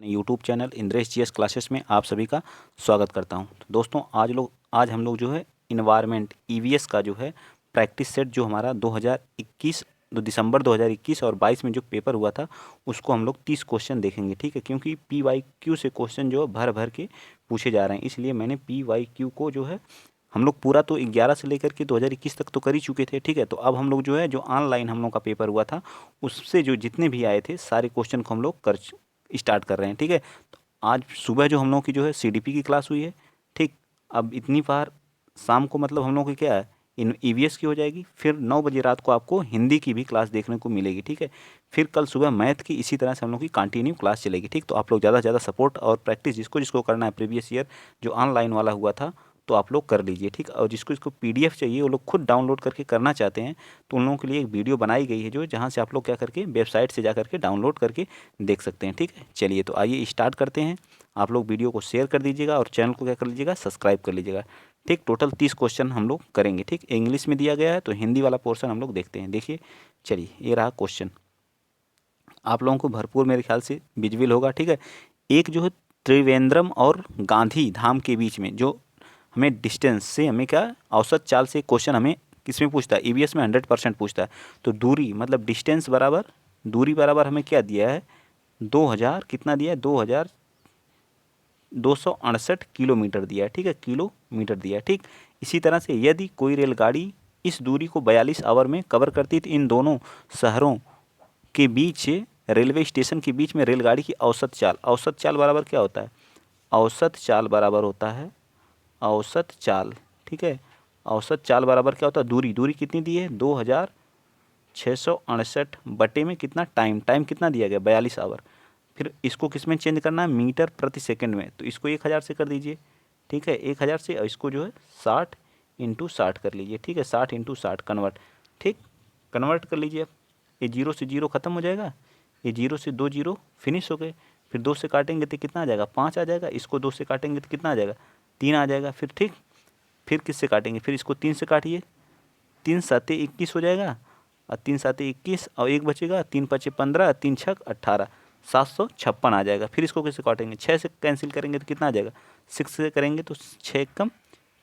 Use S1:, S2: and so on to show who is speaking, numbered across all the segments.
S1: YouTube channel Indresh GS classes में आप सभी का स्वागत करता हूं। तो दोस्तों आज हम लोग जो है इन्वायरमेंट ईवीएस का जो है प्रैक्टिस सेट जो हमारा 2021 दिसंबर 2021 और 22 में जो पेपर हुआ था उसको हम लोग 30 क्वेश्चन देखेंगे, ठीक है। क्योंकि PYQ से क्वेश्चन जो है भर भर के पूछे जा रहे हैं, इसलिए मैंने PYQ को जो है हम लोग पूरा तो 11 से लेकर के 2021 तक तो कर ही चुके थे, ठीक है। तो अब हम लोग जो है जो ऑनलाइन हम लोग का पेपर हुआ था उससे जो जितने भी आए थे सारे क्वेश्चन को हम लोग कर स्टार्ट कर रहे हैं, ठीक है। तो आज सुबह जो हम लोगों की जो है CDP की क्लास हुई है, ठीक। अब इतनी बार शाम को मतलब हम लोग की क्या है इन EVS की हो जाएगी, फिर 9 बजे रात को आपको हिंदी की भी क्लास देखने को मिलेगी, ठीक है। फिर कल सुबह मैथ की इसी तरह से हम लोग की कंटिन्यू क्लास चलेगी, ठीक। तो आप लोग ज़्यादा से ज़्यादा सपोर्ट और प्रैक्टिस जिसको जिसको करना है प्रीवियस ईयर जो ऑनलाइन वाला हुआ था तो आप लोग कर लीजिए, ठीक। और जिसको इसको PDF चाहिए वो लोग खुद डाउनलोड करके करना चाहते हैं तो उन लोगों के लिए एक वीडियो बनाई गई है जो जहाँ से आप लोग क्या करके वेबसाइट से जा करके डाउनलोड करके देख सकते हैं, ठीक है। चलिए तो आइए स्टार्ट करते हैं। आप लोग वीडियो को शेयर कर दीजिएगा और चैनल को क्या कर लीजिएगा सब्सक्राइब कर लीजिएगा, ठीक। टोटल 30 क्वेश्चन हम लोग करेंगे, ठीक। इंग्लिश में दिया गया है तो हिंदी वाला पोर्शन हम लोग देखते हैं। देखिए चलिए ये रहा क्वेश्चन, आप लोगों को भरपूर मेरे ख्याल से विजुअल होगा, ठीक है। एक जो है त्रिवेंद्रम और गांधी धाम के बीच में जो हमें डिस्टेंस से हमें क्या औसत चाल से क्वेश्चन हमें किस में पूछता है EVS में 100% पूछता है। तो दूरी मतलब डिस्टेंस बराबर दूरी बराबर हमें क्या दिया है 2000 कितना दिया है 2268 किलोमीटर दिया है, ठीक है। किलोमीटर दिया है, ठीक। इसी तरह से यदि कोई रेलगाड़ी इस दूरी को 42 आवर में कवर करती तो इन दोनों शहरों के बीच रेलवे स्टेशन के बीच में रेलगाड़ी की औसत चाल बराबर क्या होता है औसत चाल बराबर होता है औसत चाल, ठीक है। औसत चाल बराबर क्या होता है दूरी कितनी दी है 2668 बटे में कितना टाइम कितना दिया गया 42 आवर। फिर इसको किस में चेंज करना है मीटर प्रति सेकंड में, तो इसको 1000 से कर दीजिए, ठीक है। 1000 से और इसको जो है 60 × 60 कर लीजिए, ठीक है। 60 × 60 कन्वर्ट, ठीक। कन्वर्ट कर लीजिए। ये 0 से 0 ख़त्म हो जाएगा, ये 0 से 2 0 फिनिश हो गए। फिर 2 से काटेंगे तो कितना आ जाएगा 5 आ जाएगा। इसको 2 से काटेंगे तो कितना आ जाएगा 3 आ जाएगा। फिर ठीक, फिर किससे काटेंगे फिर इसको 3 से काटिए, 3 7 21 हो जाएगा और 3 7 21 और 1 बचेगा, 3 5 15, 3 6 18, 756 आ जाएगा। फिर इसको कैसे काटेंगे 6 से कैंसिल करेंगे तो कितना आ जाएगा 6 से करेंगे तो 6 कम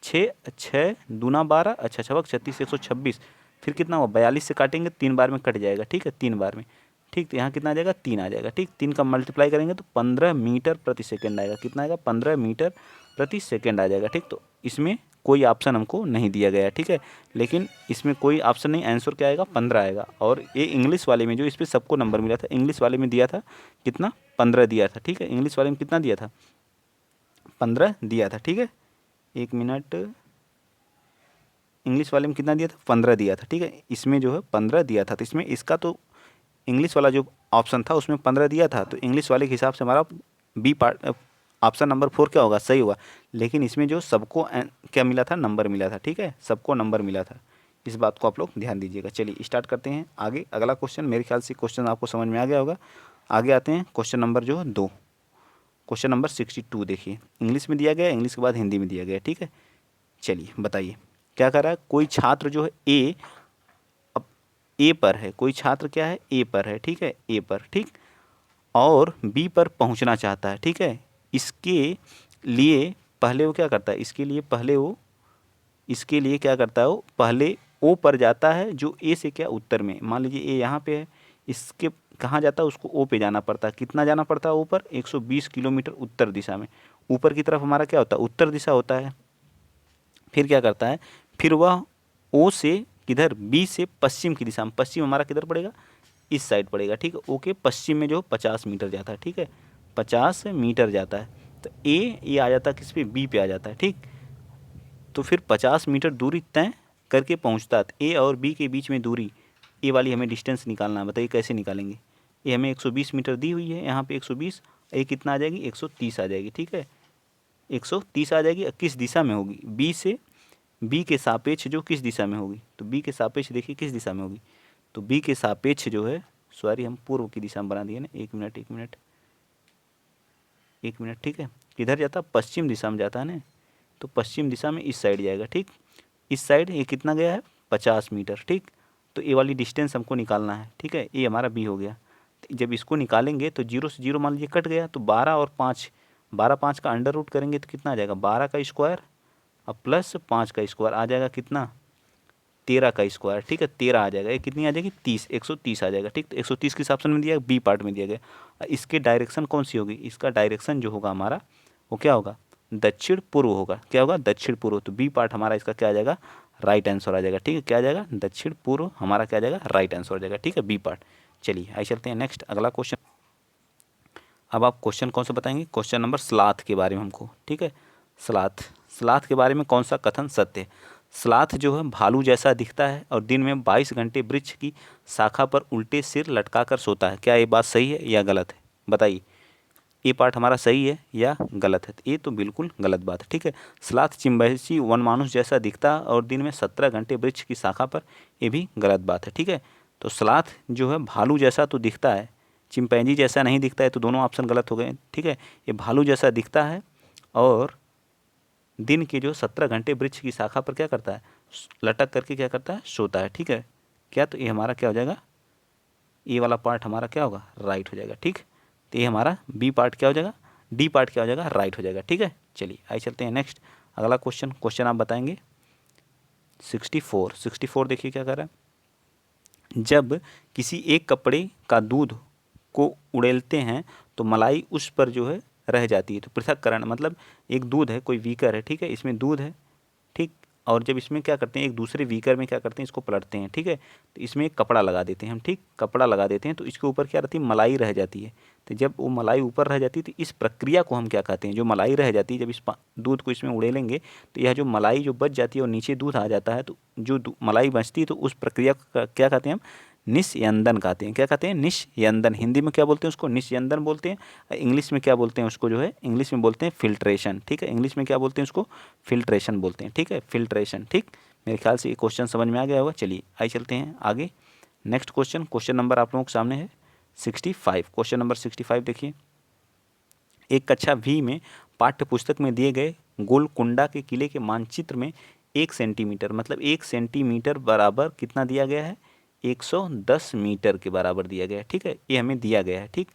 S1: 6 6 दूना 12 अच्छा 6 36 126। फिर कितना हुआ 42 से काटेंगे 3 बार में कट जाएगा, ठीक है 3 बार में, ठीक। तो यहाँ कितना आ जाएगा 3 आ जाएगा, ठीक। 3 का मल्टीप्लाई करेंगे तो 15 मीटर प्रति सेकंड आएगा। कितना आएगा 15 मीटर प्रति सेकंड आ जाएगा, ठीक। तो इसमें कोई ऑप्शन हमको नहीं दिया गया है, ठीक है। लेकिन इसमें कोई ऑप्शन नहीं, आंसर क्या आएगा 15 आएगा। और ये इंग्लिश वाले में जो इस पर सबको नंबर मिला था इंग्लिश वाले में दिया था कितना 15 दिया था, ठीक है। इंग्लिश वाले में कितना दिया था 15 दिया था, ठीक है। 1 मिनट, इंग्लिश वाले में कितना दिया था 15 दिया था, ठीक है। इसमें जो है 15 दिया था, तो इसमें इसका तो इंग्लिश वाला जो ऑप्शन था उसमें 15 दिया था, तो इंग्लिश वाले के हिसाब से हमारा बी पार्ट ऑप्शन नंबर 4 क्या होगा सही होगा। लेकिन इसमें जो सबको क्या मिला था नंबर मिला था, ठीक है, सबको नंबर मिला था। इस बात को आप लोग ध्यान दीजिएगा। चलिए स्टार्ट करते हैं आगे। अगला क्वेश्चन, मेरे ख्याल से क्वेश्चन आपको समझ में आ गया होगा। आगे आते हैं क्वेश्चन नंबर जो है 2, क्वेश्चन नंबर 62। देखिए इंग्लिश में दिया गया, इंग्लिश के बाद हिंदी में दिया गया, ठीक है। चलिए बताइए क्या कर रहा है। कोई छात्र जो है ए पर है, कोई छात्र क्या है ए पर है, ठीक है, ए पर, ठीक। और बी पर पहुंचना चाहता है, ठीक है। इसके लिए पहले वो क्या करता है इसके लिए क्या करता है वो पहले ओ पर जाता है जो ए से क्या उत्तर में। मान लीजिए ए यहाँ पे है, इसके कहाँ जाता है उसको ओ पे जाना पड़ता है। कितना जाना पड़ता है ऊपर 120 किलोमीटर उत्तर दिशा में। ऊपर की तरफ हमारा क्या होता है उत्तर दिशा होता है। फिर क्या करता है फिर वह ओ से किधर बी से पश्चिम की दिशा में, पश्चिम हमारा किधर पड़ेगा इस साइड पड़ेगा, ठीक है। ओ के पश्चिम में जो 50 मीटर जाता है, ठीक है, 50 मीटर जाता है। तो ये आ जाता है किस पे बी पे आ जाता है, ठीक। तो फिर 50 मीटर दूरी तय करके पहुंचता है। ए और बी के बीच में दूरी ए वाली हमें डिस्टेंस निकालना है, बताइए कैसे निकालेंगे। ये हमें 120 मीटर दी हुई है, यहाँ पे 120, ए कितना आ जाएगी 130 आ जाएगी, ठीक है, 130 आ जाएगी। किस दिशा में होगी बी के सापेक्ष जो किस दिशा में होगी, तो बी के सापेक्ष देखिए किस दिशा में होगी, तो बी के सापेक्ष जो है सॉरी हम पूर्व की दिशा में बना दिए ना, एक मिनट, ठीक है। किधर जाता पश्चिम दिशा में जाता है ना, तो पश्चिम दिशा में इस साइड जाएगा, ठीक। इस साइड ये कितना गया है 50 मीटर, ठीक। तो ये वाली डिस्टेंस हमको निकालना है, ठीक है। ये हमारा बी हो गया। जब इसको निकालेंगे तो 0 से 0 मान लीजिए कट गया, तो 12 और 5, 12 5 का अंडर रूट करेंगे तो कितना आ जाएगा, 12 का स्क्वायर और प्लस 5 का स्क्वायर आ जाएगा कितना, 13 का स्क्वायर। ठीक है, 13 आ जाएगा, ये कितनी आ जाएगी, 30, 130 आ जाएगा। ठीक, तो 130 किस ऑप्शन में दिया गया, बी पार्ट में दिया गया। इसके डायरेक्शन कौन सी होगी, इसका डायरेक्शन जो होगा हमारा वो क्या होगा, दक्षिण पूर्व होगा। क्या होगा, दक्षिण पूर्व। तो बी पार्ट हमारा इसका क्या आ जाएगा, राइट आंसर आ जाएगा। ठीक है, क्या आ जाएगा, दक्षिण पूर्व हमारा क्या आ जाएगा, राइट आंसर हो जाएगा। ठीक है, बी पार्ट। चलिए आइए चलते हैं नेक्स्ट अगला क्वेश्चन। अब आप क्वेश्चन कौन सा बताएंगे, क्वेश्चन नंबर स्लाथ के बारे में हमको। ठीक है, स्लाथ, स्लाथ के बारे में कौन सा कथन सत्य है। स्लाथ जो है भालू जैसा दिखता है और दिन में 22 घंटे वृक्ष की शाखा पर उल्टे सिर लटकाकर सोता है। क्या ये बात सही है या गलत है, बताइए। ये पार्ट हमारा सही है या गलत है, ये तो बिल्कुल गलत बात है। ठीक है, स्लाथ चिंपैंजी वनमानुष जैसा दिखता है और दिन में 17 घंटे वृक्ष की शाखा पर, ये भी गलत बात है। ठीक है, तो स्लाथ जो है भालू जैसा तो दिखता है, चिंपैंजी जैसा नहीं दिखता है, तो दोनों ऑप्शन गलत हो गए। ठीक है, ये भालू जैसा दिखता है और दिन के जो 17 घंटे वृक्ष की शाखा पर क्या करता है, लटक करके क्या करता है, सोता है। ठीक है, क्या, तो ये हमारा क्या हो जाएगा, ये वाला पार्ट हमारा क्या होगा, राइट हो जाएगा। ठीक, तो ये हमारा बी पार्ट क्या हो जाएगा, डी पार्ट क्या हो जाएगा, राइट हो जाएगा। ठीक है, चलिए आइए चलते हैं नेक्स्ट अगला क्वेश्चन। क्वेश्चन आप बताएंगे 64। 64 देखिए क्या कर रहा है, जब किसी एक कपड़े का दूध को उड़ेलते हैं तो मलाई उस पर जो है रह जाती है। तो पृथक्करण मतलब एक दूध है, कोई बीकर है, ठीक है, इसमें दूध है, ठीक, और जब इसमें क्या करते हैं, एक दूसरे बीकर में क्या करते हैं, इसको पलटते हैं। ठीक है, तो इसमें एक कपड़ा लगा देते हैं हम, ठीक, कपड़ा लगा देते हैं तो इसके ऊपर क्या रहती है, मलाई रह जाती है। तो जब वो मलाई ऊपर रह जाती है तो इस प्रक्रिया को हम क्या कहते हैं, जो मलाई रह जाती है, जब इस दूध को इसमें उड़ेलेंगे तो यह जो मलाई जो बच जाती है और नीचे दूध आ जाता है, तो जो मलाई बचती है तो उस प्रक्रिया को क्या कहते हैं हम, निस्यंदन कहते हैं। क्या कहते हैं, निस्यंदन। हिंदी में क्या बोलते हैं उसको, निस्यंदन बोलते हैं। इंग्लिश में क्या बोलते हैं उसको, जो है इंग्लिश में बोलते हैं फिल्ट्रेशन। ठीक है, इंग्लिश में क्या बोलते हैं उसको, फिल्ट्रेशन बोलते हैं। ठीक है, फिल्ट्रेशन। ठीक, मेरे ख्याल से ये क्वेश्चन समझ में आ गया होगा। चलिए आइए चलते हैं आगे नेक्स्ट क्वेश्चन। क्वेश्चन नंबर आप लोगों के सामने है 65। क्वेश्चन नंबर 65 देखिए, एक कक्षा V में पाठ्य पुस्तक में दिए गए गोलकुंडा के किले के मानचित्र में 1 सेंटीमीटर, मतलब 1 सेंटीमीटर बराबर कितना दिया गया है, 110 मीटर के बराबर दिया गया है। ठीक है, ये हमें दिया गया है। ठीक,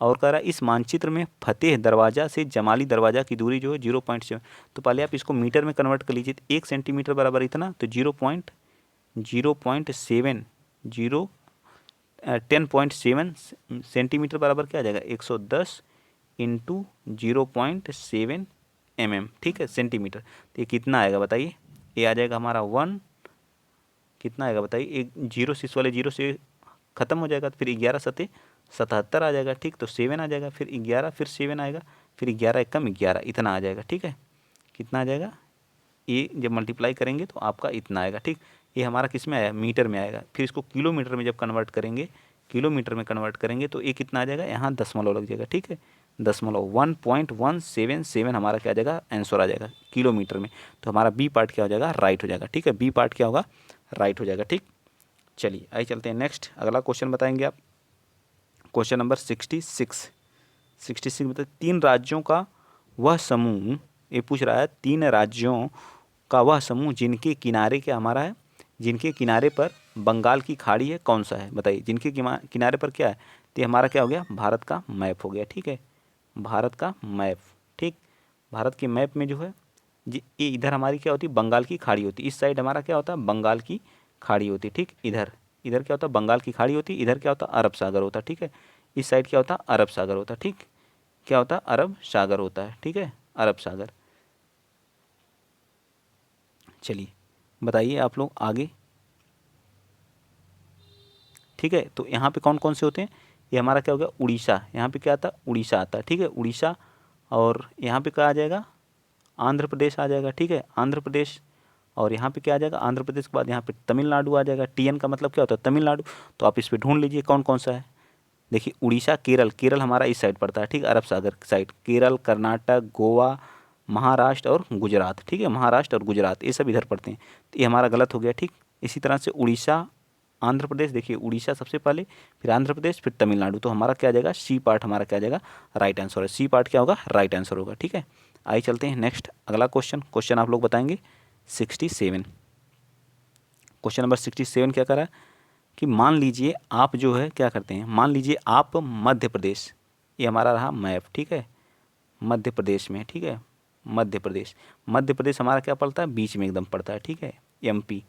S1: और कह रहा है इस मानचित्र में फतेह दरवाज़ा से जमाली दरवाज़ा की दूरी जो है 0.7। तो पहले आप इसको मीटर में कन्वर्ट कर लीजिए, 1 सेंटीमीटर बराबर इतना, तो 0.7 10.7 सेंटीमीटर बराबर क्या आ जाएगा, 110 इंटू 0.7 mm। ठीक है, सेंटीमीटर। तो ये कितना आएगा बताइए, ये आ जाएगा हमारा 1, कितना आएगा बताइए, एक जीरो से इस वाले जीरो से ख़त्म हो जाएगा, तो फिर 11 सते 77 आ जाएगा। ठीक, तो 7 आ जाएगा, फिर 11, फिर 7 आएगा, फिर 11 एकम 11, इतना आ जाएगा। ठीक है, कितना आ जाएगा, ये जब मल्टीप्लाई करेंगे तो आपका इतना आएगा। ठीक, ये हमारा किस में आया, मीटर में आएगा। फिर इसको किलोमीटर में जब कन्वर्ट करेंगे, किलोमीटर में कन्वर्ट करेंगे तो ये कितना आ जाएगा, यहाँ दशमलव लग जाएगा। ठीक है, दशमलव 1.177 हमारा क्या आ जाएगा, आंसर आ जाएगा किलोमीटर में। तो हमारा बी पार्ट क्या हो जाएगा, राइट हो जाएगा। ठीक है, बी पार्ट क्या होगा, राइट हो जाएगा। ठीक, चलिए आइए चलते हैं नेक्स्ट अगला क्वेश्चन बताएंगे आप। Question number 66। 66 मतलब 3 राज्यों का वह समूह, ये पूछ रहा है 3 राज्यों का वह समूह जिनके किनारे क्या हमारा है, जिनके किनारे पर बंगाल की खाड़ी है, कौन सा है बताइए। जिनके किनारे पर क्या है, तो हमारा क्या हो गया, भारत का मैप हो गया। ठीक है, भारत का मैप। ठीक, भारत के मैप में जो है ये इधर हमारी क्या होती है, बंगाल की खाड़ी होती है। इस साइड हमारा क्या होता है, बंगाल की खाड़ी होती है। ठीक, इधर इधर क्या होता है, बंगाल की खाड़ी होती है, इधर क्या होता है, अरब सागर होता है। ठीक है, इस साइड क्या होता है, अरब सागर होता है। ठीक, क्या होता है, अरब सागर होता है। ठीक है, अरब सागर। चलिए बताइए आप लोग आगे। ठीक है, तो यहाँ पे कौन कौन से होते हैं, ये हमारा क्या हो गया, उड़ीसा। यहाँ पे क्या आता है, उड़ीसा आता है। ठीक है, उड़ीसा। और यहाँ पे क्या आ जाएगा, आंध्र प्रदेश आ जाएगा। ठीक है, आंध्र प्रदेश। और यहाँ पे क्या आ जाएगा, आंध्र प्रदेश के बाद यहाँ पे तमिलनाडु आ जाएगा। TN का मतलब क्या होता है, तमिलनाडु। तो आप इस पर ढूंढ लीजिए कौन कौन सा है। देखिए उड़ीसा, केरल, केरल हमारा इस साइड पड़ता है। ठीक, अरब सागर साइड, केरल, कर्नाटक, गोवा, महाराष्ट्र और गुजरात। ठीक है, महाराष्ट्र और गुजरात ये सब इधर पड़ते हैं, तो ये हमारा गलत हो गया। ठीक, इसी तरह से उड़ीसा, आंध्र प्रदेश, देखिए उड़ीसा सबसे पहले, फिर आंध्र प्रदेश, फिर तमिलनाडु। तो हमारा क्या आ जाएगा, सी पार्ट हमारा क्या आ जाएगा, राइट आंसर है। सी पार्ट क्या होगा, राइट आंसर होगा। ठीक है, आइए चलते हैं नेक्स्ट अगला क्वेश्चन। क्वेश्चन आप लोग बताएंगे 67। क्वेश्चन नंबर 67 क्या कर रहा है, कि मान लीजिए आप जो है क्या करते हैं, मान लीजिए आप मध्य प्रदेश, ये हमारा रहा मैप, ठीक है, मध्य प्रदेश में, ठीक है, मध्य प्रदेश, मध्य प्रदेश हमारा क्या पड़ता है, बीच में एकदम पड़ता है, ठीक है, एमपी,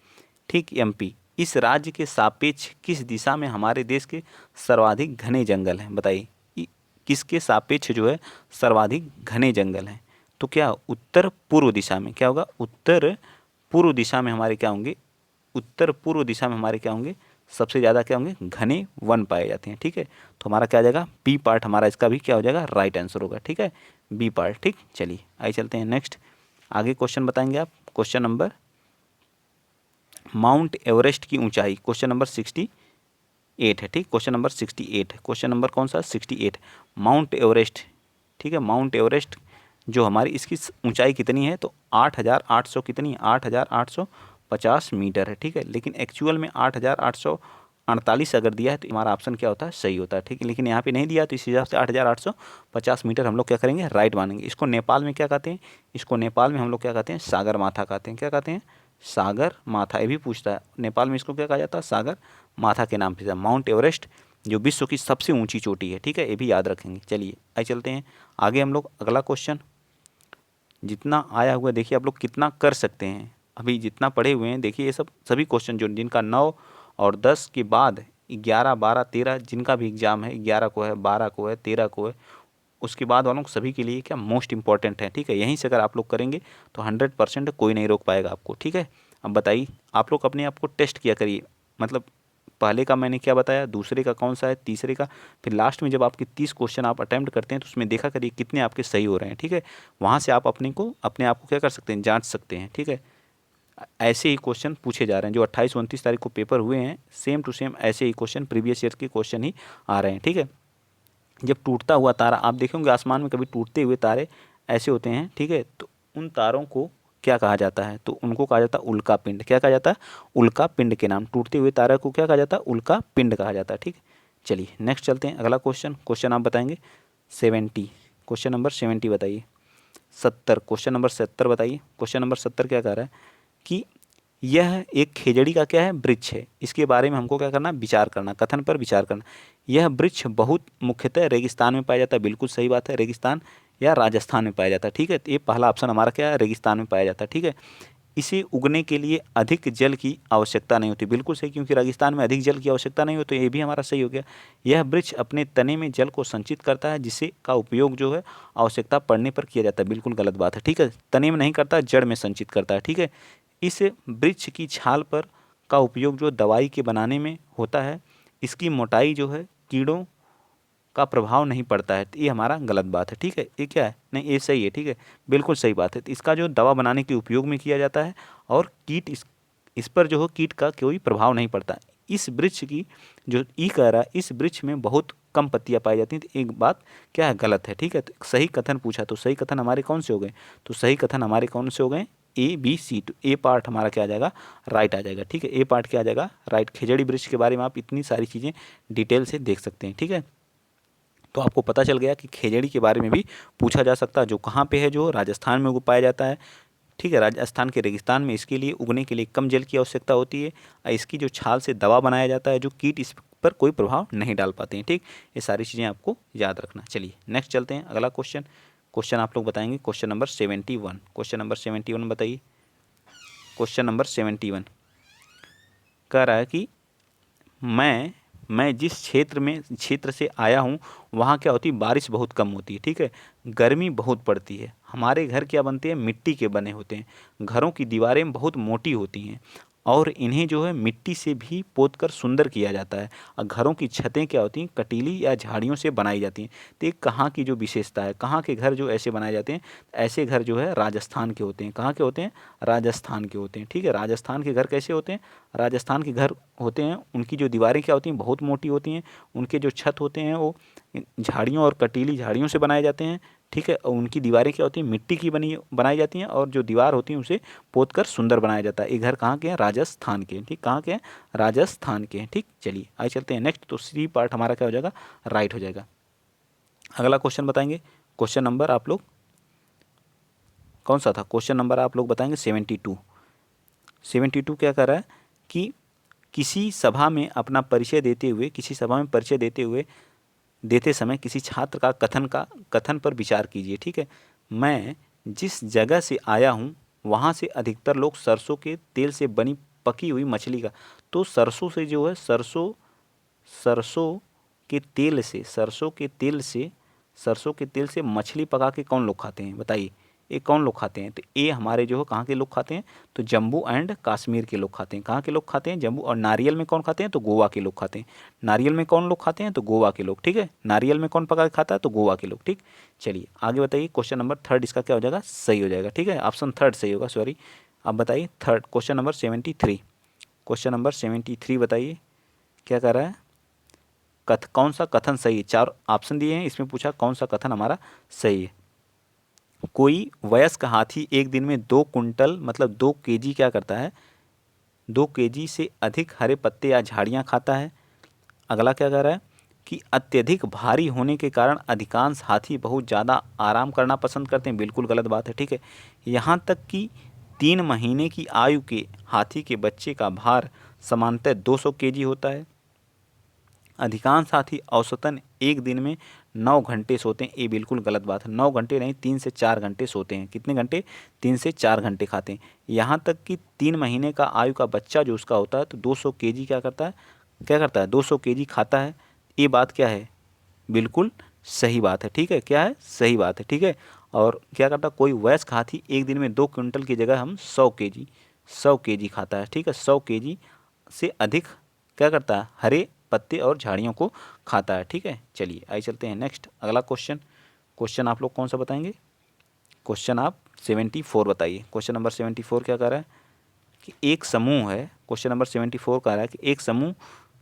S1: ठीक, एमपी, इस राज्य के सापेक्ष किस दिशा में हमारे देश के सर्वाधिक घने जंगल हैं, बताइए किसके सापेक्ष जो है सर्वाधिक घने जंगल हैं, तो क्या उत्तर पूर्व दिशा में क्या होगा, उत्तर पूर्व दिशा में हमारे क्या होंगे, उत्तर पूर्व दिशा में हमारे क्या होंगे, सबसे ज़्यादा क्या होंगे, घने वन पाए जाते हैं, ठीक है, तो हमारा क्या आ जाएगा, बी पार्ट हमारा इसका भी क्या हो जाएगा, राइट आंसर होगा, ठीक है, बी पार्ट, ठीक। चलिए आइए चलते हैं नेक्स्ट, आगे क्वेश्चन बताएंगे आप, क्वेश्चन नंबर, माउंट एवरेस्ट की ऊंचाई, क्वेश्चन नंबर 68 है, ठीक, क्वेश्चन नंबर 68 है, क्वेश्चन नंबर कौन सा, 68, माउंट एवरेस्ट, ठीक है, माउंट एवरेस्ट जो हमारी इसकी ऊंचाई कितनी है, तो 8,800 कितनी, 8,850 मीटर है, ठीक है, लेकिन एक्चुअल में 8,848 अगर दिया है तो हमारा ऑप्शन क्या होता है, सही होता है, ठीक है, लेकिन यहाँ पे नहीं दिया तो इस हिसाब से 8,850 मीटर हम लोग क्या करेंगे, राइट मानेंगे। इसको नेपाल में क्या कहते हैं, इसको नेपाल में हम लोग क्या कहते हैं, सागर माथा कहते हैं, क्या कहते हैं, सागर माथा, ये भी पूछता है नेपाल में इसको क्या कहा जाता है, सागर माथा के नाम से। माउंट एवरेस्ट जो विश्व की सबसे ऊंची चोटी है, ठीक है, ये भी याद रखेंगे। चलिए आइए चलते हैं आगे हम लोग, अगला क्वेश्चन, जितना आया हुआ है देखिए आप लोग कितना कर सकते हैं, अभी जितना पढ़े हुए हैं देखिए, ये सब सभी क्वेश्चन जो जिनका 9 और 10 के बाद 11, 12, 13 जिनका भी एग्जाम है, 11 को है, 12 को है, 13 को है, उसके बाद वालों सभी के लिए क्या मोस्ट इंपॉर्टेंट है, ठीक है, यहीं से अगर आप लोग करेंगे तो 100% कोई नहीं रोक पाएगा आपको, ठीक है। अब बताइए आप लोग अपने आप को टेस्ट किया करिए, मतलब पहले का मैंने क्या बताया, दूसरे का कौन सा है, तीसरे का, फिर लास्ट में जब आपके 30 क्वेश्चन आप अटेम्प्ट करते हैं तो उसमें देखा करिए कितने आपके सही हो रहे हैं, ठीक है, वहाँ से आप अपने आप को क्या कर सकते हैं, जांच सकते हैं, ठीक है। ऐसे ही क्वेश्चन पूछे जा रहे हैं जो 28-29 तारीख को पेपर हुए हैं, सेम टू सेम ऐसे ही क्वेश्चन प्रीवियस ईयर के क्वेश्चन ही आ रहे हैं, ठीक है। जब टूटता हुआ तारा आप देखेंगे आसमान में, कभी टूटते हुए तारे ऐसे होते हैं, ठीक है, तो उन तारों को क्या कहा जाता है, तो उनको कहा जाता है उल्का पिंड, क्या कहा जाता है, उल्का पिंड के नाम, टूटते हुए तारे को क्या कहा जाता है, उल्का पिंड कहा जाता है, ठीक है। चलिए नेक्स्ट चलते हैं, अगला क्वेश्चन, क्वेश्चन आप बताएंगे 70, क्वेश्चन नंबर 70 बताइए, 70, क्वेश्चन नंबर 70 बताइए, क्वेश्चन नंबर 70 क्या कह रहा है कि यह एक खेजड़ी का क्या है, वृक्ष है, इसके बारे में हमको क्या करना, विचार करना, कथन पर विचार करना। यह वृक्ष बहुत मुख्यतः रेगिस्तान में पाया जाता है, बिल्कुल सही बात है, रेगिस्तान या राजस्थान में पाया जाता है, ठीक है, तो ये पहला ऑप्शन हमारा क्या है, रेगिस्तान में पाया जाता है, ठीक है। इसे उगने के लिए अधिक जल की आवश्यकता नहीं होती, बिल्कुल सही, क्योंकि रेगिस्तान में अधिक जल की आवश्यकता नहीं होती, ये भी हमारा सही हो गया। यह वृक्ष अपने तने में जल को संचित करता है, जिसे का उपयोग जो है आवश्यकता पड़ने पर किया जाता है, बिल्कुल गलत बात है, ठीक है, तने में नहीं करता, जड़ में संचित करता है, ठीक है। इस वृक्ष की छाल पर का उपयोग जो दवाई के बनाने में होता है, इसकी मोटाई जो है कीड़ों का प्रभाव नहीं पड़ता है, तो ये हमारा गलत बात है, ठीक है, ये क्या है, नहीं ये सही है, ठीक है, बिल्कुल सही बात है। तो इसका जो दवा बनाने के उपयोग में किया जाता है और कीट इस पर जो है कीट का कोई प्रभाव नहीं पड़ता। इस वृक्ष की जो ई कह रहा है, इस वृक्ष में बहुत कम पत्तियां पाई जाती हैं, तो एक बात क्या है, गलत है, ठीक है। तो सही कथन पूछा, तो सही कथन हमारे कौन से हो गए, तो सही कथन हमारे कौन से हो गए, ए बी सी, तो ए पार्ट हमारा क्या आ जाएगा, राइट आ जाएगा, ठीक है, ए पार्ट क्या आ जाएगा, राइट। खेजड़ी वृक्ष के बारे में आप इतनी सारी चीज़ें डिटेल से देख सकते हैं, ठीक है। तो आपको पता चल गया कि खेजड़ी के बारे में भी पूछा जा सकता है, जो कहाँ पे है, जो राजस्थान में उग पाया जाता है, ठीक है, राजस्थान के रेगिस्तान में इसके लिए उगने के लिए कम जल की आवश्यकता होती है, और इसकी जो छाल से दवा बनाया जाता है, जो कीट इस पर कोई प्रभाव नहीं डाल पाते हैं, ठीक, ये सारी चीज़ें आपको याद रखना। चलिए नेक्स्ट चलते हैं, अगला क्वेश्चन, क्वेश्चन आप लोग बताएंगे क्वेश्चन नंबर 71, क्वेश्चन नंबर 71 बताइए, क्वेश्चन नंबर 71 कह रहा है कि मैं जिस क्षेत्र से आया हूँ वहाँ क्या होती है, बारिश बहुत कम होती है, ठीक है, गर्मी बहुत पड़ती है, हमारे घर क्या बनते हैं, मिट्टी के बने होते हैं, घरों की दीवारें बहुत मोटी होती हैं और इन्हें जो है मिट्टी से भी पोतकर सुंदर किया जाता है, और घरों की छतें क्या होती हैं, कटीली या झाड़ियों से बनाई जाती हैं। तो ये कहाँ की जो विशेषता है, कहाँ के घर जो ऐसे बनाए जाते हैं, ऐसे घर जो है राजस्थान के होते हैं, कहाँ के होते हैं, राजस्थान के होते हैं, ठीक है। राजस्थान के घर कैसे होते हैं, राजस्थान के घर होते हैं, उनकी जो दीवारें क्या होती हैं, बहुत मोटी होती हैं, उनके जो छत होते हैं वो झाड़ियों और कटीली झाड़ियों से बनाए जाते हैं, ठीक है, और उनकी दीवारें क्या होती हैं, मिट्टी की बनाई जाती हैं, और जो दीवार होती है उसे पोत कर सुंदर बनाया जाता है। ये घर कहाँ के हैं, राजस्थान के हैं, ठीक, कहाँ के हैं, राजस्थान के हैं, ठीक। चलिए आइए चलते हैं नेक्स्ट, तो सी पार्ट हमारा क्या हो जाएगा, राइट हो जाएगा। अगला क्वेश्चन बताएंगे, क्वेश्चन नंबर आप लोग कौन सा था, क्वेश्चन नंबर आप लोग बताएंगे 72, 72 क्या कर रहा है कि किसी सभा में अपना परिचय देते हुए देते समय किसी छात्र का कथन पर विचार कीजिए। ठीक है, मैं जिस जगह से आया हूँ वहाँ से अधिकतर लोग सरसों के तेल से बनी पकी हुई मछली का, तो सरसों से जो है सरसों सरसों के तेल से मछली पका के कौन लोग खाते हैं, बताइए ये कौन लोग खाते हैं। तो ये हमारे जो है कहाँ के लोग खाते हैं, तो जम्मू एंड कश्मीर के लोग खाते हैं। कहाँ के लोग खाते हैं, जम्मू। और नारियल में कौन खाते हैं, तो गोवा के लोग खाते हैं। नारियल में कौन लोग खाते हैं, तो गोवा के लोग। ठीक है, नारियल में कौन पका के खाता है, तो गोवा के लोग। ठीक, चलिए आगे बताइए। क्वेश्चन नंबर थर्ड इसका क्या हो जाएगा, सही हो जाएगा। ठीक है, ऑप्शन थर्ड सही होगा, सॉरी। अब बताइए third question number 73। Question number 73 बताइए क्या कर रहा है, कौन सा कथन सही है। 4 ऑप्शन दिए हैं, इसमें पूछा कौन सा कथन हमारा सही है। कोई वयस्क हाथी एक दिन में 2 कुंटल मतलब 2 केजी क्या करता है, 2 केजी से अधिक हरे पत्ते या झाड़ियाँ खाता है। अगला क्या कह रहा है कि अत्यधिक भारी होने के कारण अधिकांश हाथी बहुत ज़्यादा आराम करना पसंद करते हैं। बिल्कुल गलत बात है। ठीक है, यहाँ तक कि 3 महीने की आयु के हाथी के बच्चे का भार सामान्यतः 200 केजी होता है। अधिकांश हाथी औसतन एक दिन में 9 घंटे सोते हैं। ये बिल्कुल गलत बात है, 9 घंटे नहीं 3 से 4 घंटे सोते हैं। कितने घंटे, 3 से 4 घंटे खाते हैं। यहाँ तक कि 3 महीने का आयु का बच्चा जो उसका होता है तो 200 केजी क्या करता है 200 केजी खाता है। ये बात क्या है, बिल्कुल सही बात है। ठीक है, क्या है, सही बात है। ठीक है, और क्या करता है, कोई वयस्क हाथी एक दिन में 2 क्विंटल की जगह हम 100 केजी खाता है। ठीक है, 100 केजी से अधिक क्या करता है, हरे पत्ते और झाड़ियों को खाता है। ठीक है, चलिए आइए चलते हैं नेक्स्ट अगला क्वेश्चन आप लोग कौन सा बताएंगे, क्वेश्चन आप 74 बताइए। क्वेश्चन नंबर 74 क्या कह रहा है कि एक समूह है, क्वेश्चन नंबर 74 कह रहा है कि एक समूह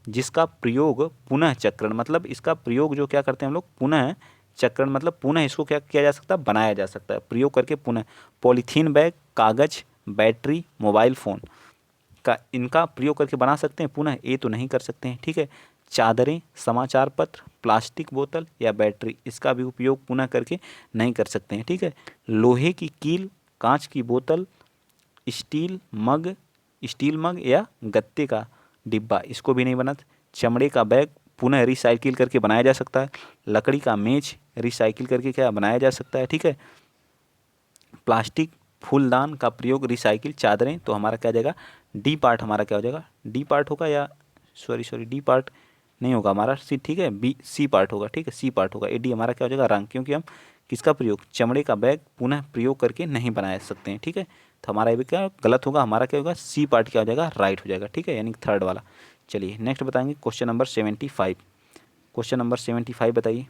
S1: जिसका प्रयोग पुनः चक्रण, मतलब इसका प्रयोग जो क्या करते हैं हम लोग, पुनः चक्रण मतलब पुनः इसको क्या किया जा सकता है, बनाया जा सकता है प्रयोग करके पुनः। पॉलीथीन बैग, कागज, बैटरी, मोबाइल फ़ोन का इनका प्रयोग करके बना सकते हैं पुनः, ये तो नहीं कर सकते हैं। ठीक है, चादरें, समाचार पत्र, प्लास्टिक बोतल या बैटरी, इसका भी उपयोग पुनः करके नहीं कर सकते हैं। ठीक है, लोहे की कील, कांच की बोतल, स्टील मग या गत्ते का डिब्बा, इसको भी नहीं बना। चमड़े का बैग पुनः रिसाइकिल करके बनाया जा सकता है। लकड़ी का मेज रिसाइकिल करके क्या बनाया जा सकता है। ठीक है, प्लास्टिक फूलदान का प्रयोग रिसाइकिल। चादरें तो हमारा क्या जाएगा, डी पार्ट हमारा क्या हो जाएगा, डी पार्ट होगा, या सॉरी डी पार्ट नहीं होगा हमारा सी। ठीक है, बी सी पार्ट होगा। ठीक है, सी पार्ट होगा। ए डी हमारा क्या हो जाएगा, रंग, क्योंकि हम किसका प्रयोग, चमड़े का बैग पुनः प्रयोग करके नहीं बना सकते हैं। ठीक है, तो हमारा ये भी क्या गलत होगा, हमारा क्या होगा, सी पार्ट क्या हो जाएगा, राइट हो जाएगा। ठीक है, यानी थर्ड वाला। चलिए नेक्स्ट बताएंगे क्वेश्चन नंबर 75। क्वेश्चन नंबर 75 बताइए।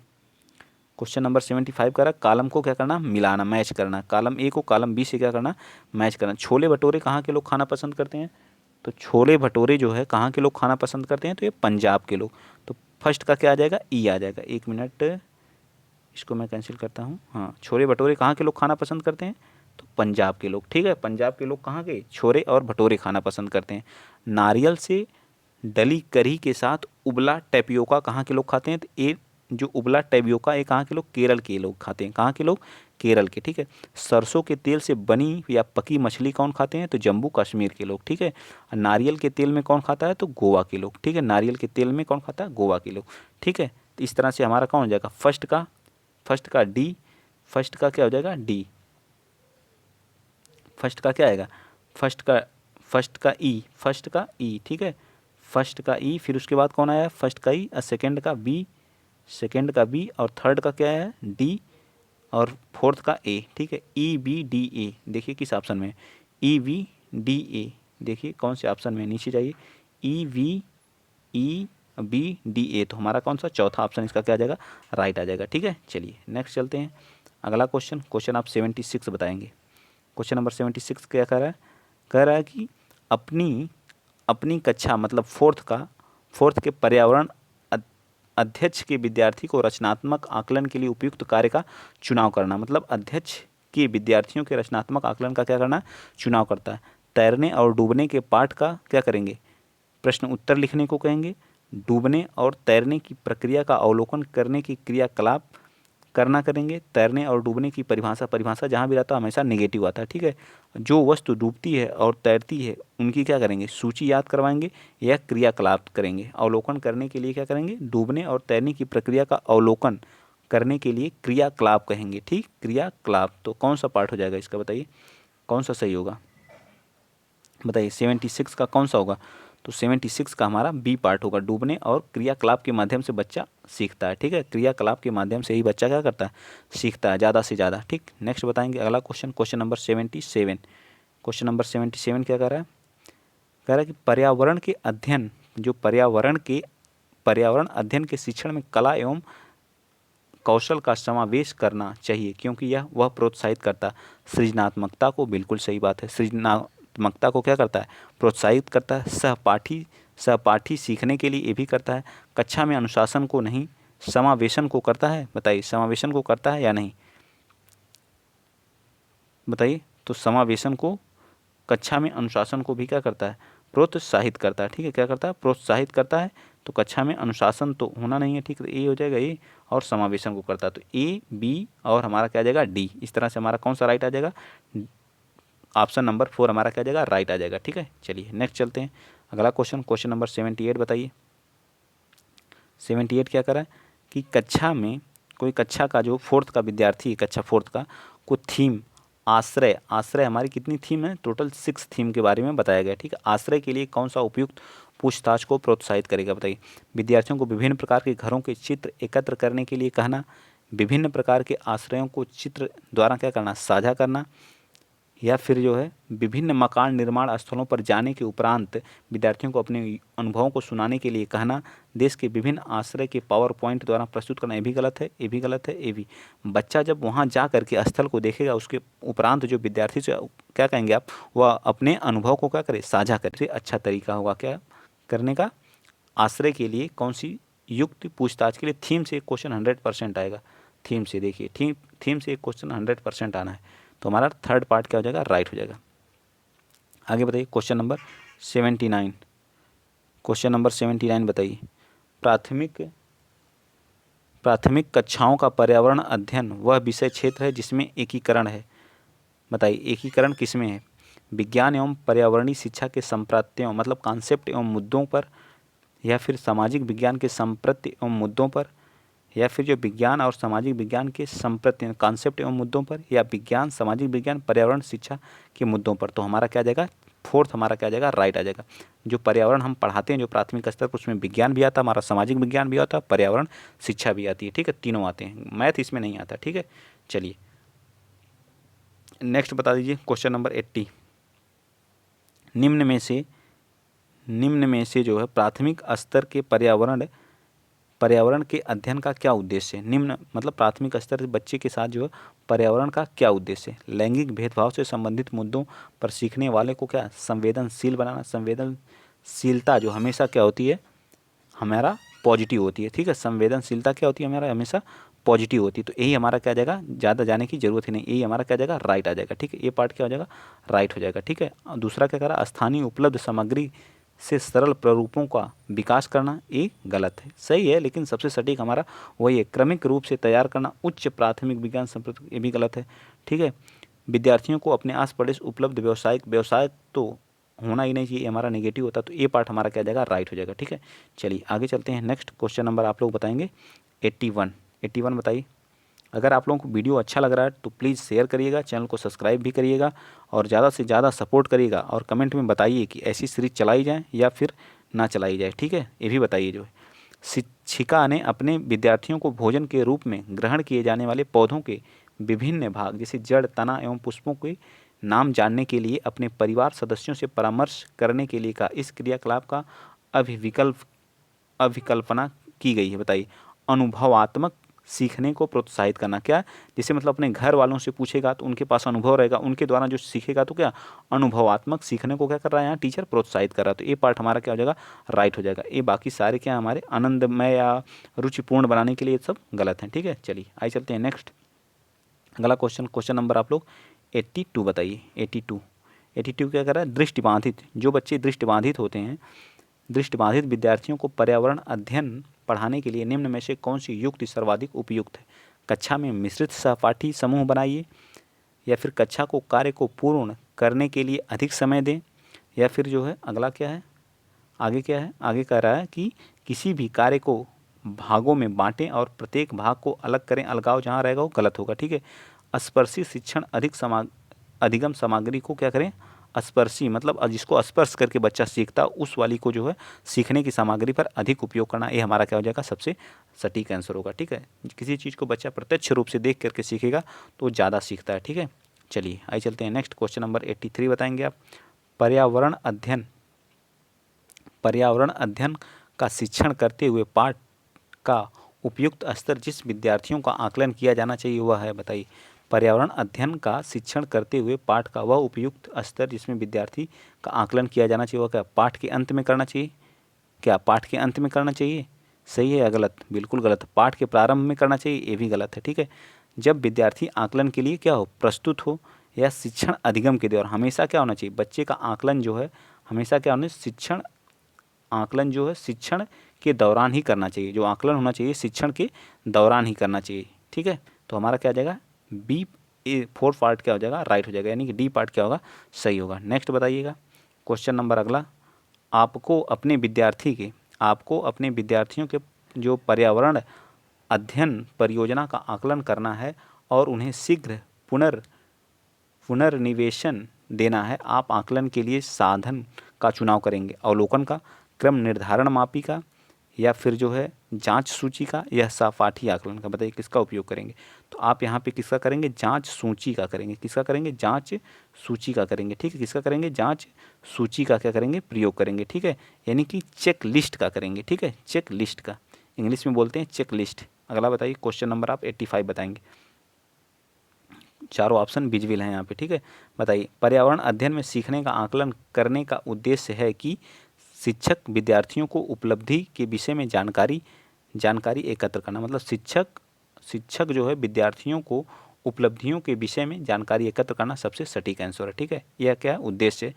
S1: क्वेश्चन नंबर 75 कह रहा है कॉलम को क्या करना, मिलाना, मैच करना। कॉलम ए को कॉलम बी से क्या करना, मैच करना। छोले भटूरे कहाँ के लोग खाना पसंद करते हैं, तो छोले भटूरे जो है कहाँ के लोग खाना पसंद करते हैं, तो ये पंजाब के लोग। तो फर्स्ट का क्या आ जाएगा, ई आ जाएगा। एक मिनट इसको मैं कैंसिल करता हूँ। हाँ, छोले भटूरे कहाँ के लोग खाना पसंद करते हैं, तो पंजाब के लोग। ठीक है, पंजाब के लोग कहाँ के छोले और भटूरे खाना पसंद करते हैं। नारियल से डली करी के साथ उबला टेपियोका कहाँ के लोग खाते हैं, तो ये जो उबला टेपियोका ये कहाँ के लोग, केरल के लोग खाते हैं। कहाँ के लोग, केरल के। ठीक है, सरसों के तेल से बनी या पकी मछली कौन खाते हैं, तो जम्मू कश्मीर के लोग। ठीक है, नारियल के तेल में कौन खाता है, तो गोवा के लोग। ठीक है, नारियल के तेल में कौन खाता है, गोवा के लोग। ठीक है, तो इस तरह से हमारा कौन हो जाएगा, फर्स्ट का डी, फर्स्ट का क्या हो जाएगा, डी। फर्स्ट का क्या आएगा, फर्स्ट का ई। ठीक है, फर्स्ट का ई, फिर उसके बाद कौन आया, फर्स्ट का ई, और सेकंड का बी, और थर्ड का क्या है, डी, और फोर्थ का ए। ठीक है, ई बी डी ए, देखिए किस ऑप्शन में, ई बी डी ए, देखिए कौन से ऑप्शन में, नीचे जाइए, ई बी डी ए, तो हमारा कौन सा चौथा ऑप्शन इसका क्या आ जाएगा, राइट आ जाएगा। ठीक है, चलिए नेक्स्ट चलते हैं अगला क्वेश्चन आप 76 बताएंगे। क्वेश्चन नंबर 76 क्या कह रहा है कि अपनी कक्षा मतलब फोर्थ के पर्यावरण अध्यक्ष के विद्यार्थी को रचनात्मक आकलन के लिए उपयुक्त कार्य का चुनाव करना। मतलब अध्यक्ष के विद्यार्थियों के रचनात्मक आकलन का क्या करना, चुनाव करता है। तैरने और डूबने के पाठ का क्या करेंगे, प्रश्न उत्तर लिखने को कहेंगे। डूबने और तैरने की प्रक्रिया का अवलोकन करने की क्रियाकलाप करना करेंगे। तैरने और डूबने की परिभाषा जहाँ भी रहता है हमेशा नेगेटिव आता है, ठीक है। जो वस्तु डूबती है और तैरती है उनकी क्या करेंगे, सूची याद करवाएंगे या क्रियाकलाप करेंगे। अवलोकन करने के लिए क्या करेंगे, डूबने और तैरने की प्रक्रिया का अवलोकन करने के लिए क्रियाकलाप कहेंगे, ठीक, क्रियाकलाप। तो कौन सा पार्ट हो जाएगा इसका, बताइए कौन सा सही होगा, बताइए 76 का कौन सा होगा। तो 76 का हमारा बी पार्ट होगा, डूबने और क्रियाकलाप के माध्यम से बच्चा सीखता है, ठीक है। क्रियाकलाप के माध्यम से ही बच्चा क्या करता है, सीखता है ज़्यादा से ज़्यादा, ठीक। नेक्स्ट बताएंगे अगला question, question number 77। Question number 77 क्या कर रहा है, कह रहा है कि पर्यावरण अध्ययन के शिक्षण में कला एवं कौशल का समावेश करना चाहिए क्योंकि वह प्रोत्साहित करता सृजनात्मकता को। बिल्कुल सही बात है, सृजनात्मकता को क्या करता है, प्रोत्साहित करता है। सहपाठी सीखने के लिए ये भी करता है। कक्षा में अनुशासन को नहीं समावेशन को करता है, बताइए समावेशन को करता है या नहीं, बताइए। तो समावेशन को, कक्षा में अनुशासन को भी क्या करता है, प्रोत्साहित करता है, ठीक है। क्या करता है, प्रोत्साहित करता है। तो कक्षा में अनुशासन तो होना नहीं है, ठीक है। ए हो जाएगा ए, और समावेशन को करता है तो ए बी और हमारा क्या आ जाएगा डी। इस तरह से हमारा कौन सा राइट आ जाएगा, ऑप्शन नंबर 4 हमारा क्या आ जाएगा, राइट आ जाएगा, ठीक है। चलिए नेक्स्ट चलते हैं अगला क्वेश्चन, क्वेश्चन नंबर 78 बताइए। 78 क्या कर रहा है कि कोई कक्षा का जो 4th का विद्यार्थी है, कक्षा 4th का, को थीम आश्रय हमारी कितनी थीम है, टोटल 6 थीम के बारे में बताया गया, ठीक है। आश्रय के लिए कौन सा उपयुक्त पूछताछ को प्रोत्साहित करेगा, बताइए। विद्यार्थियों को विभिन्न प्रकार के घरों के चित्र एकत्र करने के लिए कहना, विभिन्न प्रकार के आश्रयों को चित्र द्वारा क्या करना, साझा करना, या फिर जो है विभिन्न मकान निर्माण स्थलों पर जाने के उपरांत विद्यार्थियों को अपने अनुभवों को सुनाने के लिए कहना, देश के विभिन्न आश्रय के पावर पॉइंट द्वारा प्रस्तुत करना। ये भी गलत है, ये भी गलत है, ये भी। बच्चा जब वहाँ जा करके स्थल को देखेगा उसके उपरांत जो विद्यार्थी से क्या कहेंगे आप, वह अपने अनुभव को क्या करे, साझा करे। अच्छा तरीका होगा क्या करने का, आश्रय के लिए कौन सी युक्त पूछताछ के लिए थीम से एक क्वेश्चन 100% आएगा। थीम से देखिए, थीम से एक क्वेश्चन 100% आना है। तो हमारा 3rd पार्ट क्या हो जाएगा, राइट हो जाएगा। आगे बताइए क्वेश्चन नंबर 79। क्वेश्चन नंबर 79 बताइए। प्राथमिक कक्षाओं का पर्यावरण अध्ययन वह विषय क्षेत्र है जिसमें एकीकरण है, बताइए एकीकरण किसमें है। विज्ञान एवं पर्यावरणीय शिक्षा के संप्रत्ययों मतलब कॉन्सेप्ट एवं मुद्दों पर, या फिर सामाजिक विज्ञान के संप्रत्य एवं मुद्दों पर, या फिर जो विज्ञान और सामाजिक विज्ञान के संप्रत्य कॉन्सेप्ट एवं मुद्दों पर, या विज्ञान सामाजिक विज्ञान पर्यावरण शिक्षा के मुद्दों पर। तो हमारा क्या आ जाएगा, 4th हमारा क्या आ जाएगा, राइट आ जाएगा। जो पर्यावरण हम पढ़ाते हैं जो प्राथमिक स्तर पर, उसमें विज्ञान भी आता है, हमारा सामाजिक विज्ञान भी आता है, पर्यावरण शिक्षा भी आती है, ठीक है। तीनों आते हैं, मैथ इसमें नहीं आता, ठीक है। चलिए नेक्स्ट बता दीजिए क्वेश्चन नंबर 80। निम्न में से जो है प्राथमिक स्तर के पर्यावरण के अध्ययन का क्या उद्देश्य है। निम्न मतलब प्राथमिक स्तर से बच्चे के साथ जो है पर्यावरण का क्या उद्देश्य है। लैंगिक भेदभाव से संबंधित मुद्दों पर सीखने वाले को क्या संवेदनशील बनाना। संवेदनशीलता जो हमेशा क्या होती है, हमारा पॉजिटिव होती है, ठीक है। संवेदनशीलता क्या होती है, हमारा हमेशा पॉजिटिव होती है। तो यही हमारा क्या आ जाएगा, ज़्यादा जाने की जरूरत ही नहीं, यही हमारा क्या आ जाएगा, राइट आ जाएगा, ठीक है। ये पार्ट क्या हो जाएगा, राइट हो जाएगा, ठीक है। दूसरा क्या करा, स्थानीय उपलब्ध सामग्री से सरल प्रारूपों का विकास करना, ये गलत है। सही है लेकिन सबसे सटीक हमारा वही है, क्रमिक रूप से तैयार करना उच्च प्राथमिक विज्ञान संप्रदाय, ये भी गलत है, ठीक है। विद्यार्थियों को अपने आस पड़ोस उपलब्ध व्यवसाय तो होना ही नहीं चाहिए, हमारा नेगेटिव होता। तो ये पार्ट हमारा क्या जाएगा, राइट हो जाएगा, ठीक है। चलिए आगे चलते हैं। नेक्स्ट क्वेश्चन नंबर आप लोग बताएंगे 81 बताइए। अगर आप लोगों को वीडियो अच्छा लग रहा है तो प्लीज़ शेयर करिएगा, चैनल को सब्सक्राइब भी करिएगा और ज़्यादा से ज़्यादा सपोर्ट करिएगा। और कमेंट में बताइए कि ऐसी सीरीज चलाई जाए या फिर ना चलाई जाए, ठीक है। ये भी बताइए। जो है शिक्षिका ने अपने विद्यार्थियों को भोजन के रूप में ग्रहण किए जाने वाले पौधों के विभिन्न भाग जैसे जड़, तना एवं पुष्पों के नाम जानने के लिए अपने परिवार सदस्यों से परामर्श करने के लिए कहा। इस क्रियाकलाप का अभिकल्पना की गई है, बताइए। अनुभवात्मक सीखने को प्रोत्साहित करना, क्या जैसे मतलब अपने घर वालों से पूछेगा तो उनके पास अनुभव रहेगा, उनके द्वारा जो सीखेगा तो क्या अनुभवात्मक सीखने को क्या कर रहा है यहाँ टीचर, प्रोत्साहित कर रहा है। तो ये पार्ट हमारा क्या हो जाएगा, राइट हो जाएगा। ये बाकी सारे क्या हमारे आनंदमय या रुचिपूर्ण बनाने के लिए सब गलत हैं, ठीक है। चलिए आइए चलते हैं नेक्स्ट अगला क्वेश्चन नंबर आप लोग 82 बताइए। 82 क्या कर रहा है, दृष्टिबाधित, जो बच्चे दृष्टिबाधित होते हैं, दृष्टिबाधित विद्यार्थियों को पर्यावरण अध्ययन पढ़ाने के लिए निम्न में से कौन सी युक्ति सर्वाधिक उपयुक्त है। कक्षा में मिश्रित सहपाठी समूह बनाइए, या फिर कक्षा को कार्य को पूर्ण करने के लिए अधिक समय दें, या फिर जो है अगला क्या है, आगे क्या है, आगे कह रहा है कि किसी भी कार्य को भागों में बांटें और प्रत्येक भाग को अलग करें। अलगाव जहाँ रहेगा वो गलत होगा, ठीक है। स्पर्शी शिक्षण अधिगम सामग्री को क्या करें, स्पर्शी मतलब जिसको स्पर्श करके बच्चा सीखता उस वाली को जो है सीखने की सामग्री पर अधिक उपयोग करना, ये हमारा क्या हो जाएगा, सबसे सटीक आंसर होगा, ठीक है। किसी चीज़ को बच्चा प्रत्यक्ष रूप से देख करके सीखेगा तो ज़्यादा सीखता है, ठीक है। चलिए आइए चलते हैं नेक्स्ट क्वेश्चन नंबर 83 बताएंगे आप। पर्यावरण अध्ययन का शिक्षण करते हुए पाठ का उपयुक्त स्तर जिस विद्यार्थियों का आकलन किया जाना चाहिए वह है, बताइए। पर्यावरण अध्ययन का शिक्षण करते हुए पाठ का वह उपयुक्त स्तर जिसमें विद्यार्थी का आकलन किया जाना चाहिए वह क्या, पाठ के अंत में करना चाहिए, क्या पाठ के अंत में करना चाहिए, सही है या गलत, बिल्कुल गलत। पाठ के प्रारंभ में करना चाहिए, ये भी गलत है, ठीक है। जब विद्यार्थी आकलन के लिए क्या हो, प्रस्तुत हो, या शिक्षण अधिगम के दौरान हमेशा क्या होना चाहिए, बच्चे का आकलन जो है हमेशा क्या होना, आकलन जो है शिक्षण के दौरान ही करना चाहिए। जो आकलन होना चाहिए शिक्षण के दौरान ही करना चाहिए, ठीक है। तो हमारा क्या आ जाएगा, बी, ए 4 पार्ट क्या हो जाएगा, राइट हो जाएगा, यानी कि डी पार्ट क्या होगा, सही होगा। नेक्स्ट बताइएगा क्वेश्चन नंबर अगला। आपको अपने विद्यार्थियों के जो पर्यावरण अध्ययन परियोजना का आकलन करना है और उन्हें शीघ्र पुनर्निवेशन देना है। आप आकलन के लिए साधन का चुनाव करेंगे, अवलोकन का, क्रम निर्धारण मापी का, या फिर जो है जांच सूची का, या सहपाठी आकलन का। बताइए किसका उपयोग करेंगे। तो आप यहाँ पे किसका करेंगे, जांच सूची का करेंगे। किसका करेंगे, जांच सूची का करेंगे, ठीक है। किसका करेंगे, जांच सूची का क्या करेंगे, प्रयोग करेंगे, ठीक है। यानी कि चेक लिस्ट का करेंगे, ठीक है, चेक लिस्ट का, इंग्लिश में बोलते हैं चेक लिस्ट। अगला बताइए क्वेश्चन नंबर आप 85 बताएंगे। चारों ऑप्शन विजिबल हैं यहाँ पे, ठीक है। बताइए पर्यावरण अध्ययन में सीखने का आकलन करने का उद्देश्य है कि शिक्षक विद्यार्थियों को उपलब्धि के विषय में जानकारी एकत्र करना, मतलब शिक्षक जो है विद्यार्थियों को उपलब्धियों के विषय में जानकारी एकत्र करना सबसे सटीक आंसर है, ठीक है। यह क्या उद्देश्य है,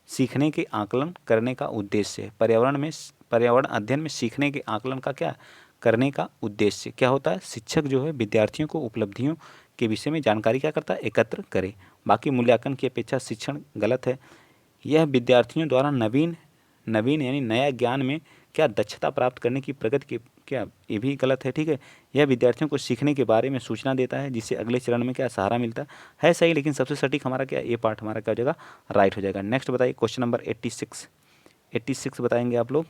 S1: सीखने के आकलन करने का उद्देश्य है। पर्यावरण अध्ययन में सीखने के आकलन का क्या करने का उद्देश्य क्या होता है, शिक्षक जो है विद्यार्थियों को उपलब्धियों के विषय में जानकारी क्या करता है, एकत्र करे। बाकी मूल्यांकन की अपेक्षा शिक्षण गलत है। यह विद्यार्थियों द्वारा नवीन यानी नया ज्ञान में क्या दक्षता प्राप्त करने की प्रगति के क्या, ये भी गलत है, ठीक है। यह विद्यार्थियों को सीखने के बारे में सूचना देता है जिससे अगले चरण में क्या सहारा मिलता है सही, लेकिन सबसे सटीक हमारा क्या, ये पार्ट हमारा क्या हो जाएगा, राइट हो जाएगा। नेक्स्ट बताइए क्वेश्चन नंबर 86 बताएंगे आप लोग।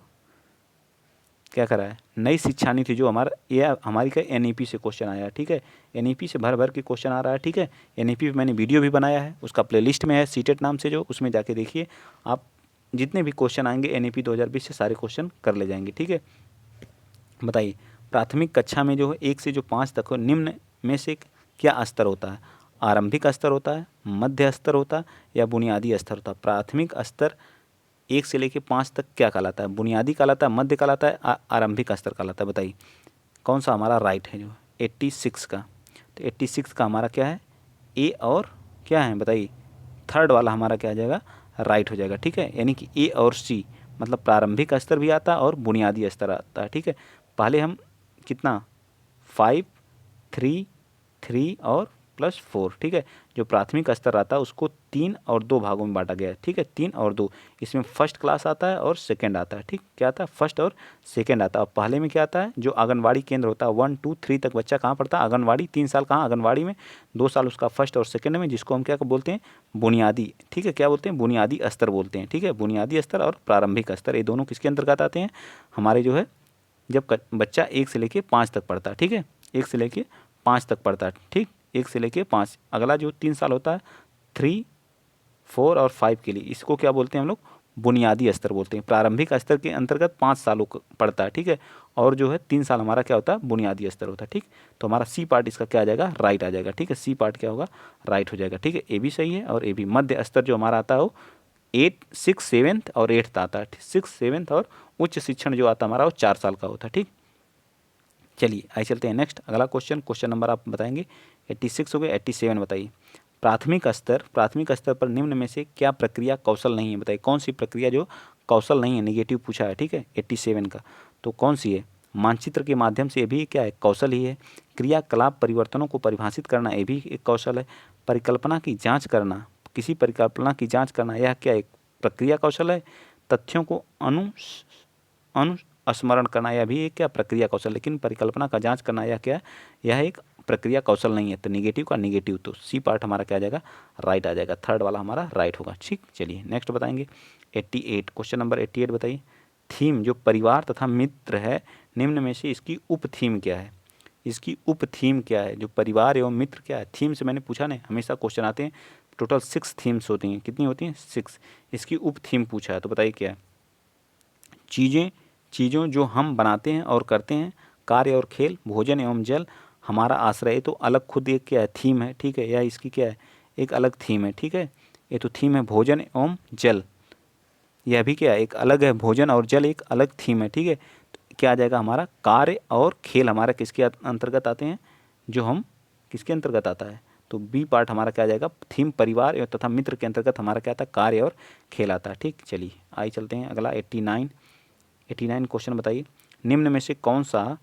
S1: क्या करा है, नई शिक्षा नीति जो हमारी क्या NEP से क्वेश्चन आया है, ठीक है। NEP से भर के क्वेश्चन आ रहा है, ठीक है। NEP पे मैंने वीडियो भी बनाया है, उसका प्लेलिस्ट में है सीटेट नाम से, जो उसमें जाके देखिए आप। जितने भी क्वेश्चन आएंगे NEP 2020 से सारे क्वेश्चन कर ले जाएंगे, ठीक है। बताइए प्राथमिक कक्षा में जो है 1 से जो 5 तक हो, निम्न में से क्या स्तर होता है, आरंभिक स्तर होता है, मध्य स्तर होता है, या बुनियादी स्तर होता है। प्राथमिक स्तर 1 से लेकर 5 तक क्या कहलाता है, बुनियादी कहलाता है, मध्य कहलाता है, आरंभिक स्तर कहलाता है। बताइए कौन सा हमारा राइट है, जो 86 का। तो 86 का हमारा क्या है, ए और क्या है, बताइए थर्ड वाला हमारा क्या आ जाएगा, राइट हो जाएगा, ठीक है। यानी कि ए और सी मतलब प्रारंभिक स्तर भी आता है और बुनियादी स्तर आता है, ठीक है। पहले हम कितना 5, 3, 3 और +4, ठीक है। जो प्राथमिक स्तर आता है उसको 3 और 2 भागों में बांटा गया है, ठीक है, 3 और 2। इसमें फर्स्ट क्लास आता है और सेकंड आता है, ठीक, क्या आता है, फर्स्ट और सेकंड आता है। और पहले में क्या आता है, जो आंगनवाड़ी केंद्र होता है 1, 2, 3 तक बच्चा कहाँ पढ़ता है, आंगनवाड़ी। 3 साल कहाँ, आंगनवाड़ी में, 2 साल उसका फर्स्ट और सेकंड में, जिसको हम क्या बोलते हैं, बुनियादी, ठीक है। क्या बोलते हैं, बुनियादी स्तर बोलते हैं, ठीक है। बुनियादी स्तर और प्रारंभिक स्तर ये दोनों किसके अंतर्गत आते हैं, हमारे जो है जब बच्चा 1 से लेके 5 तक पढ़ता है, ठीक है, 1 से लेके 5 तक पढ़ता है, ठीक, 1 से लेके 5। अगला जो 3 साल होता है 3, 4 और 5 के लिए, इसको क्या बोलते हैं हम लोग, बुनियादी स्तर बोलते हैं। प्रारंभिक स्तर के अंतर्गत 5 सालों को पढ़ता है, ठीक है। और जो है 3 साल हमारा क्या होता है, बुनियादी स्तर होता है, ठीक। तो हमारा सी पार्ट इसका क्या आ जाएगा, राइट आ जाएगा, ठीक है। सी पार्ट क्या होगा, राइट हो जाएगा, ठीक है। ए भी सही है और ए भी। मध्य स्तर जो हमारा आता है वो 8, 6, 7 और 8 आता है, 6, 7 और उच्च शिक्षण जो आता है हमारा वो 4 साल का होता है, ठीक। चलिए आइए चलते हैं नेक्स्ट अगला क्वेश्चन नंबर आप बताएंगे 86 हो गए। 87 बताइए प्राथमिक स्तर पर निम्न में से क्या प्रक्रिया कौशल नहीं है। बताइए कौन सी प्रक्रिया जो कौशल नहीं है, निगेटिव पूछा है, ठीक है, 87 का। तो कौन सी है, मानचित्र के माध्यम से ये भी क्या है, कौशल ही है। क्रियाकलाप परिवर्तनों को परिभाषित करना ये भी एक कौशल है। परिकल्पना की जांच करना, किसी परिकल्पना की जांच करना, यह क्या एक प्रक्रिया कौशल है। तथ्यों को अनुस्मरण करना, यह भी एक क्या प्रक्रिया कौशल। लेकिन परिकल्पना का जांच करना यह क्या है, यह एक प्रक्रिया कौशल नहीं है। तो निगेटिव का निगेटिव, तो सी पार्ट हमारा क्या आ जाएगा, राइट आ जाएगा। थर्ड वाला हमारा राइट होगा। ठीक, चलिए नेक्स्ट बताएंगे 88, क्वेश्चन नंबर 88 बताइए। थीम जो परिवार तथा मित्र है, निम्न में से इसकी उप थीम क्या है। इसकी उप थीम क्या है, जो परिवार एवं मित्र क्या है। थीम से मैंने पूछा नहीं, हमेशा क्वेश्चन आते हैं टोटल 6 थीम्स होती हैं। कितनी होती हैं, 6। इसकी उप थीम पूछा है तो बताइए क्या है। चीज़ों जो हम बनाते हैं और करते हैं, कार्य और खेल, भोजन एवं जल, हमारा आश्रय। तो अलग खुद एक क्या है, थीम है। ठीक है, या इसकी क्या है, एक अलग थीम है। ठीक है, ये तो थीम है भोजन एवं जल, यह भी क्या है, एक अलग है। भोजन और जल एक अलग थीम है। ठीक है, तो क्या आ जाएगा हमारा, कार्य और खेल हमारा किसके अंतर्गत आते हैं, जो हम किसके अंतर्गत आता है। तो बी पार्ट हमारा क्या आ जाएगा, थीम परिवार एवं तथा मित्र के अंतर्गत हमारा क्या आता है, कार्य और खेल आता है। ठीक, चलिए आइए चलते हैं अगला 89 क्वेश्चन बताइए। निम्न में से कौन सा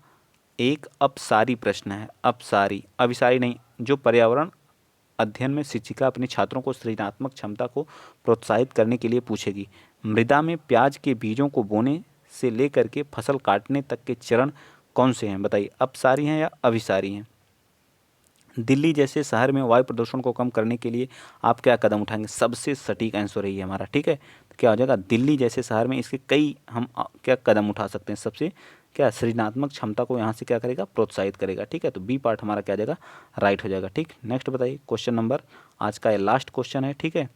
S1: एक अपसारी प्रश्न है। अपसारी, अभिसारी नहीं, जो पर्यावरण अध्ययन में शिक्षिका अपने छात्रों को सृजनात्मक क्षमता को प्रोत्साहित करने के लिए पूछेगी। मृदा में प्याज के बीजों को बोने से लेकर के फसल काटने तक के चरण कौन से हैं, बताइए। अपसारी हैं या अभिसारी हैं। दिल्ली जैसे शहर में वायु प्रदूषण को कम करने के लिए आप क्या कदम उठाएंगे, सबसे सटीक आंसर है हमारा। ठीक है, तो क्या हो जाएगा, दिल्ली जैसे शहर में इसके कई हम क्या कदम उठा सकते हैं। सबसे क्या सृजनात्मक क्षमता को यहाँ से क्या करेगा, प्रोत्साहित करेगा। ठीक है, तो बी पार्ट हमारा क्या आ जाएगा, राइट हो जाएगा। ठीक, नेक्स्ट बताइए क्वेश्चन नंबर, आज का ये लास्ट क्वेश्चन है। ठीक है,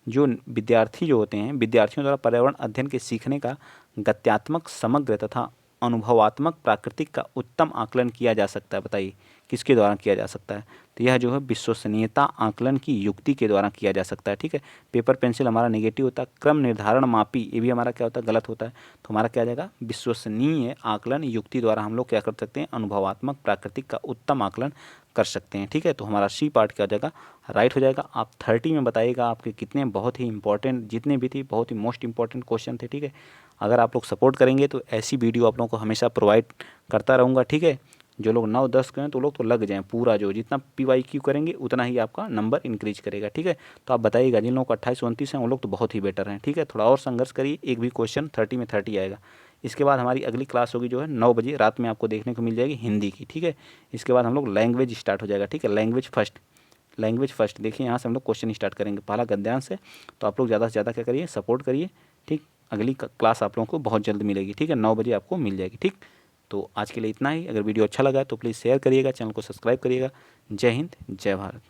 S1: जो विद्यार्थी जो होते हैं, विद्यार्थियों द्वारा पर्यावरण अध्ययन के सीखने का गत्यात्मक, समग्र तथा अनुभवात्मक, प्राकृतिक का उत्तम आकलन किया जा सकता है। बताइए किसके द्वारा किया जा सकता है। तो यह जो है विश्वसनीयता आकलन की युक्ति के द्वारा किया जा सकता है। ठीक है, पेपर पेंसिल हमारा नेगेटिव होता है। क्रम निर्धारण मापी, ये भी हमारा क्या होता है, गलत होता है। तो हमारा क्या आ जाएगा, विश्वसनीय आकलन युक्ति द्वारा हम लोग क्या कर सकते हैं, अनुभवात्मक, प्राकृतिक का उत्तम आकलन कर सकते हैं। ठीक है, तो हमारा सी पार्ट क्या हो जाएगा, राइट हो जाएगा। आप 30 में बताइएगा आपके कितने बहुत ही इंपॉर्टेंट, जितने भी थी बहुत ही मोस्ट इंपॉर्टेंट क्वेश्चन थे। ठीक है, अगर आप लोग सपोर्ट करेंगे तो ऐसी वीडियो आप लोगों को हमेशा प्रोवाइड करता रहूँगा। ठीक है, जो लोग 9-10 के हैं तो लोग तो लग जाएं, पूरा जो जितना PYQ करेंगे उतना ही आपका नंबर इंक्रीज करेगा। ठीक है, तो आप बताइएगा, जिन लोगों को 28-29 हैं वो लोग तो बहुत ही बेटर हैं। ठीक है, थोड़ा और संघर्ष करिए, एक भी क्वेश्चन 30 में 30 आएगा। इसके बाद हमारी अगली क्लास होगी जो है 9 बजे रात में आपको देखने को मिल जाएगी हिंदी की। ठीक है, इसके बाद हम लोग लैंग्वेज स्टार्ट हो जाएगा। ठीक है, लैंग्वेज फर्स्ट देखिए, यहाँ से हम लोग क्वेश्चन स्टार्ट करेंगे पहला गद्यांश से। तो आप लोग ज़्यादा से ज़्यादा क्या करिए, सपोर्ट करिए। ठीक, अगली क्लास आप लोगों को बहुत जल्द मिलेगी। ठीक है, 9 बजे आपको मिल जाएगी। ठीक, तो आज के लिए इतना ही। अगर वीडियो अच्छा लगा तो प्लीज़ शेयर करिएगा, चैनल को सब्सक्राइब करिएगा। जय हिंद, जय भारत।